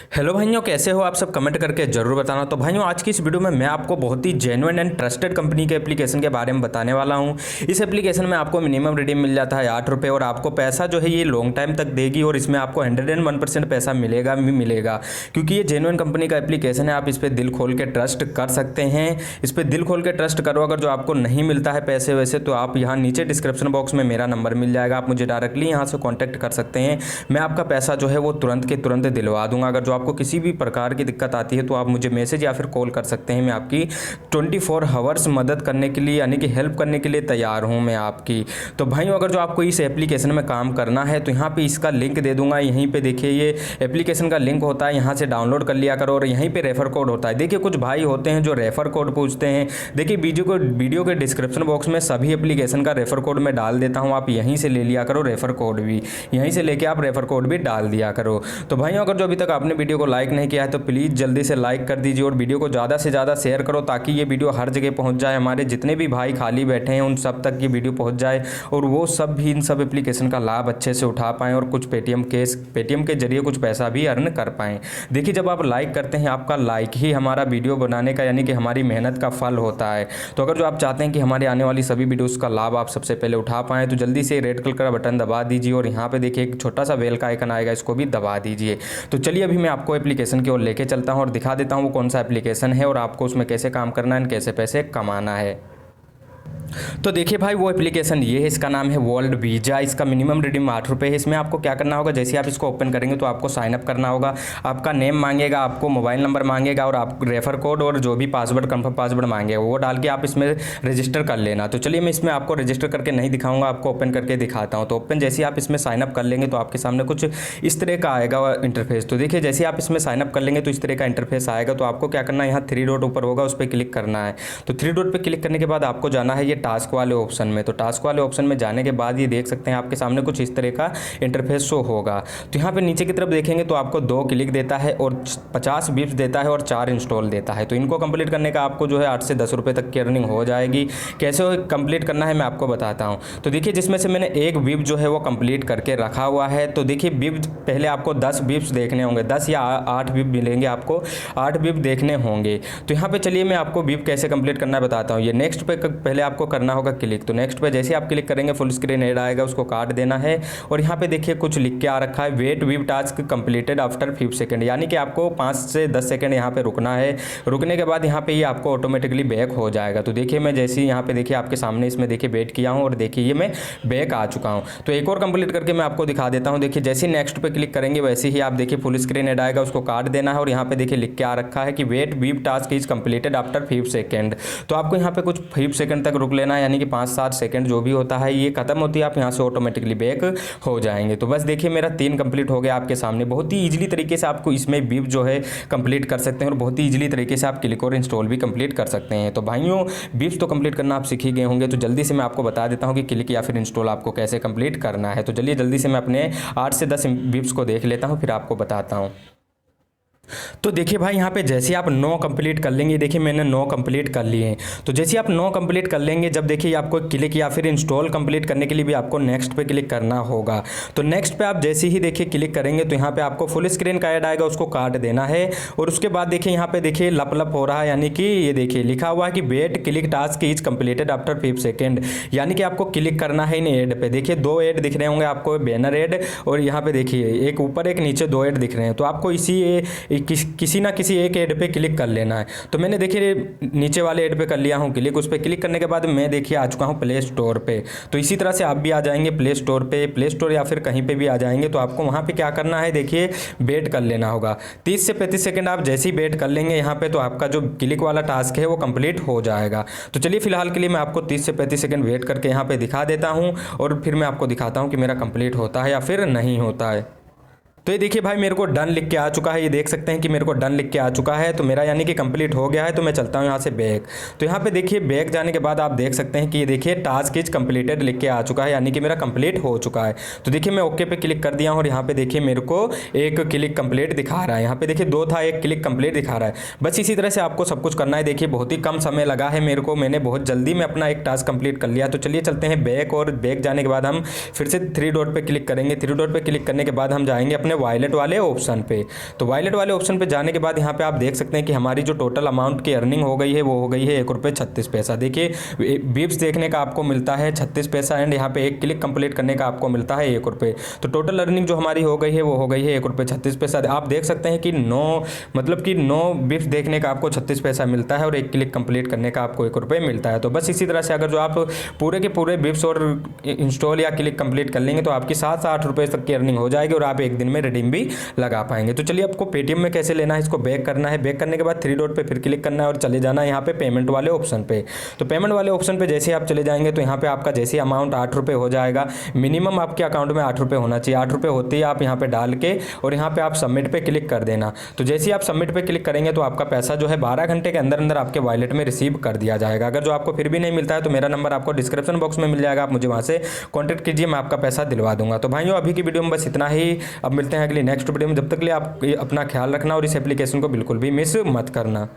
Hello भाइयों, कैसे हो आप सब? कमेंट करके जरूर बताना। तो भाइयों, आज की इस वीडियो में मैं आपको बहुत ही जेन्युइन एंड ट्रस्टेड कंपनी के एप्लीकेशन के बारे में बताने वाला हूं। इस एप्लीकेशन में आपको मिनिमम रिडीम मिल जाता है 8 रुपये और आपको पैसा जो है ये लॉन्ग टाइम तक देगी और इसमें आपको 101% पैसा मिलेगा मिलेगा, क्योंकि ये जेन्युइन कंपनी का एप्लीकेशन है। आप इस पर दिल खोल के ट्रस्ट कर सकते हैं। इस पर दिल खोल के ट्रस्ट करो। अगर जो आपको नहीं मिलता है पैसे वैसे, तो आप यहाँ नीचे डिस्क्रिप्शन बॉक्स में मेरा नंबर मिल जाएगा, आप मुझे डायरेक्टली यहाँ से कॉन्टैक्ट कर सकते हैं। मैं आपका पैसा जो है वो तुरंत के तुरंत दिलवा दूंगा। अगर जो आपको किसी भी प्रकार की दिक्कत आती है तो आप मुझे मैसेज या फिर कॉल कर सकते हैं। मैं आपकी 24 आवर्स मदद करने के लिए, यानी कि हेल्प करने के लिए तैयार हूं मैं आपकी। तो भाइयों, अगर जो आपको इस एप्लीकेशन में काम करना है तो यहाँ पे इसका लिंक दे दूंगा। यहीं पे देखिए ये एप्लीकेशन का लिंक होता है, यहाँ से डाउनलोड कर लिया करो और यहीं पे रेफर कोड होता है। देखिए कुछ भाई होते हैं जो रेफर कोड पूछते हैं। देखिए वीडियो के डिस्क्रिप्शन बॉक्स में सभी एप्लीकेशन का रेफर कोड मैं डाल देता हूँ, आप यहीं से ले लिया करो। रेफर कोड भी यहीं से लेके आप रेफर कोड भी डाल दिया करो। तो भाइयों, अगर जो अभी तक आपने वीडियो को लाइक नहीं किया है तो प्लीज़ जल्दी से लाइक कर दीजिए और वीडियो को ज़्यादा से ज़्यादा शेयर करो, ताकि ये वीडियो हर जगह पहुंच जाए। हमारे जितने भी भाई खाली बैठे हैं उन सब तक ये वीडियो पहुंच जाए और वो सब भी इन सब एप्लीकेशन का लाभ अच्छे से उठा पाएँ और कुछ पेटीएम के जरिए कुछ पैसा भी अर्न कर पाएँ। देखिए, जब आप लाइक करते हैं, आपका लाइक ही हमारा वीडियो बनाने का, यानी कि हमारी मेहनत का फल होता है। तो अगर जो आप चाहते हैं कि हमारे आने वाली सभी वीडियोज़ का लाभ आप सबसे पहले उठा पाएँ, तो जल्दी से रेड कलर का बटन दबा दीजिए और यहाँ पर देखिए एक छोटा सा बेल का आइकन आएगा, इसको भी दबा दीजिए। तो चलिए अभी मैं आपको एप्लीकेशन की ओर लेके चलता हूँ और दिखा देता हूँ वो कौन सा एप्लीकेशन है और आपको उसमें कैसे काम करना है, कैसे पैसे कमाना है। तो देखिए भाई, वो एप्लीकेशन ये है, इसका नाम है वर्ल्ड वीजा। इसका मिनिमम रिडीम 8 रुपये है। इसमें आपको क्या करना होगा, जैसे आप इसको ओपन करेंगे तो आपको साइन अप करना होगा। आपका नेम मांगेगा, आपको मोबाइल नंबर मांगेगा और आप रेफर कोड और जो भी पासवर्ड, कंफर्म पासवर्ड मांगेगा वो डाल के आप इसमें रजिस्टर कर लेना। तो चलिए मैं इसमें आपको रजिस्टर करके नहीं दिखाऊंगा, आपको ओपन करके दिखाता हूँ। तो ओपन जैसे आप इसमें साइन अप कर लेंगे तो आपके सामने कुछ इस तरह का आएगा इंटरफेस। तो देखिए, जैसे आप इसमें साइन अप कर लेंगे तो इस तरह का इंटरफेस आएगा। तो आपको क्या करना है, यहाँ 3 डॉट ऊपर होगा, उस पर क्लिक करना है। तो 3 डॉट पर क्लिक करने के बाद आपको जाना है ये टास्क वाले ऑप्शन में। तो टास्क वाले ऑप्शन में जाने के बाद ये देख सकते हैं आपके सामने कुछ इस तरह का इंटरफेस शो होगा। तो यहाँ पे नीचे की तरफ देखेंगे तो आपको 2 क्लिक देता है और 50 बिप्स देता है और 4 इंस्टॉल देता है। तो इनको कंप्लीट करने का आपको जो है 8 से 10 रुपये तक की अर्निंग हो जाएगी। कैसे कंप्लीट करना है मैं आपको बताता हूँ। तो देखिए, जिसमें से मैंने एक बिप जो है वो कंप्लीट करके रखा हुआ है। तो देखिए, बिप पहले आपको 10 बिप्स देखने होंगे, 10 या 8 बिप मिलेंगे आपको, 8 बिप देखने होंगे। तो यहाँ पे चलिए मैं आपको बिप कैसे कंप्लीट करना है बताता हूँ। ये नेक्स्ट पे पहले आपको करना होगा क्लिक। तो नेक्स्ट पे जैसे आप क्लिक करेंगे फुल स्क्रीन ऐड आएगा, उसको काट देना है। और यहाँ पे देखिए कुछ लिख के आ रखा है, wait whip task completed after 5 second, यानी कि आपको 5 से 10 सेकंड यहाँ पे रुकना है। रुकने के बाद यहाँ पे ये आपको ऑटोमेटिकली बैक हो जाएगा। तो देखिए मैं जैसे ही यहाँ पे देखिए आपके सामने इसमें देखिए वेट किया हूँ और देखिए ये मैं बैक आ चुका हूँ। तो एक और कंप्लीट करके मैं आपको दिखा देता हूँ। देखिए जैसे ही नेक्स्ट पे क्लिक करेंगे वैसे ही आप देखिए फुल स्क्रीन ऐड आएगा, उसको काट देना है। और यहाँ पे देखिए लिख के आ रखा है कि wait whip task is completed after 5 second. तो आपको यहाँ पे कुछ 5 सेकंड तक रुक लेना है, यानी कि 5-7 सेकंड जो भी होता है ये खत्म होती है, आप यहाँ से ऑटोमेटिकली बैक हो जाएंगे। तो बस देखिए मेरा 3 कंप्लीट हो गया आपके सामने। बहुत ही इजीली तरीके से आपको इसमें बिप जो है कंप्लीट कर सकते हैं और बहुत ही इजीली तरीके से आप क्लिक और इंस्टॉल भी कंप्लीट कर सकते हैं। तो भाइयों, बिप्स तो कंप्लीट करना आप सीख ही गए होंगे, तो जल्दी से मैं आपको बता देता हूँ कि क्लिक या फिर इंस्टॉल आपको कैसे कंप्लीट करना है। तो चलिए जल्दी से मैं अपने 8 से 10 बिप्स को देख लेता हूँ, फिर आपको बताता हूँ। तो देखिए भाई, यहाँ पे जैसे आप 9 कंप्लीट कर लेंगे, देखिए मैंने 9 कंप्लीट कर लिए हैं। तो जैसे आप 9 कंप्लीट कर लेंगे, जब देखिए आपको क्लिक या फिर इंस्टॉल कंप्लीट करने के लिए भी आपको नेक्स्ट पे क्लिक करना होगा। तो नेक्स्ट पे आप जैसे ही देखिए क्लिक करेंगे तो यहाँ पे आपको फुल स्क्रीन का ऐड आएगा, उसको काट देना है। और उसके बाद देखिए यहाँ पे देखिए लप लप हो रहा है, यानी कि ये देखिए लिखा हुआ है कि wait click task is completed after 5 second, यानी कि आपको क्लिक करना है इन ऐड पे। देखिए 2 ऐड दिख रहे होंगे आपको, बैनर ऐड और यहाँ पे देखिए एक ऊपर एक नीचे 2 ऐड दिख रहे हैं। तो आपको किसी ना किसी एक ऐड पे क्लिक कर लेना है। तो मैंने देखिए नीचे वाले ऐड पे कर लिया हूँ क्लिक। उस पर क्लिक करने के बाद मैं देखिए आ चुका हूँ प्ले स्टोर पे। तो इसी तरह से आप भी आ जाएंगे प्ले स्टोर पे, प्ले स्टोर या फिर कहीं पे भी आ जाएंगे। तो आपको वहाँ पे क्या करना है, देखिए वेट कर लेना होगा 30 से 35 सेकंड। आप जैसे ही वेट कर लेंगे यहाँ पे तो आपका जो क्लिक वाला टास्क है वो कंप्लीट हो जाएगा। तो चलिए फिलहाल के लिए मैं आपको 30 से 35 सेकंड वेट करके यहाँ पे दिखा देता हूँ और फिर मैं आपको दिखाता हूँ कि मेरा कंप्लीट होता है या फिर नहीं होता है। तो ये देखिए भाई, मेरे को डन लिख के आ चुका है। ये देख सकते हैं कि मेरे को डन लिख के आ चुका है। तो मेरा यानी कि कंप्लीट हो गया है। तो मैं चलता हूँ यहाँ से बैक। तो यहाँ पे देखिए बैक जाने के बाद आप देख सकते हैं कि ये देखिए टास्क इज कंप्लीटेड लिख के आ चुका है, यानी कि मेरा कंप्लीट हो चुका है। तो देखिए मैं ओके पे क्लिक कर दिया हूँ और यहाँ पे देखिए मेरे को एक क्लिक कंप्लीट दिखा रहा है। यहाँ पे देखिए 2 था, एक क्लिक कंप्लीट दिखा रहा है। बस इसी तरह से आपको सब कुछ करना है। देखिए बहुत ही कम समय लगा है मेरे को, मैंने बहुत जल्दी में अपना एक टास्क कंप्लीट कर लिया। तो चलिए चलते हैं बैक और बैक जाने के बाद हम फिर से 3 डॉट पे क्लिक करेंगे। 3 डॉट पे क्लिक करने के बाद हम जाएंगे अपने अपने वॉलेट वाले ऑप्शन पे। तो वॉलेट वाले ऑप्शन पे जाने के बाद यहाँ पे आप देख सकते हैं कि हमारी जो टोटल अमाउंट की अर्निंग हो गई है वो हो गई है ₹1.36। देखिए बिप्स देखने का आपको मिलता है 36 पैसा एंड यहाँ पे एक क्लिक कंप्लीट करने का आपको मिलता है ₹1। तो टोटल अर्निंग जो हमारी हो गई है वो हो गई है ₹1.36। आप देख सकते हैं कि 9 बिप्स देखने का आपको 36 पैसा मिलता है और एक क्लिक कंप्लीट करने का आपको ₹1 मिलता है। तो बस इसी तरह से अगर जो आप पूरे के पूरे बिप्स और इंस्टॉल या क्लिक कंप्लीट कर लेंगे तो आपकी 7 से 8 रुपये तक की अर्निंग हो जाएगी और आप एक दिन में रिडीम भी लगा पाएंगे। तो चलिए आपको पेटीएम में कैसे लेना है, इसको बैक करना है। बैक करने के बाद 3 डॉट पे फिर क्लिक करना है और चले जाना है यहाँ पे पेमेंट वाले ऑप्शन पे। तो पेमेंट वाले ऑप्शन पे जैसे आप चले जाएंगे तो यहाँ पे आपका जैसे अमाउंट ₹8 हो जाएगा। मिनिमम आपके अकाउंट में ₹8 होना चाहिए। ₹8 होते ही आप यहाँ पे डाल के और यहाँ पे आप सबमिट पे क्लिक कर देना। तो जैसे ही आप सबमिट पे क्लिक करेंगे तो आपका पैसा जो है 12 घंटे के अंदर अंदर आपके वॉलेट में रिसीव कर दिया जाएगा। अगर जो आपको फिर भी नहीं मिलता है तो मेरा नंबर आपको डिस्क्रिप्शन बॉक्स में मिल जाएगा, आप मुझे वहाँ से कॉन्टैक्ट कीजिए, मैं आपका पैसा दिलवा दूंगा। तो भाइयों अभी की वीडियो में बस इतना ही। अब मिलते हैं अगली नेक्स्ट वीडियो में, जब तक के लिए आप अपना ख्याल रखना और इस एप्लीकेशन को बिल्कुल भी मिस मत करना।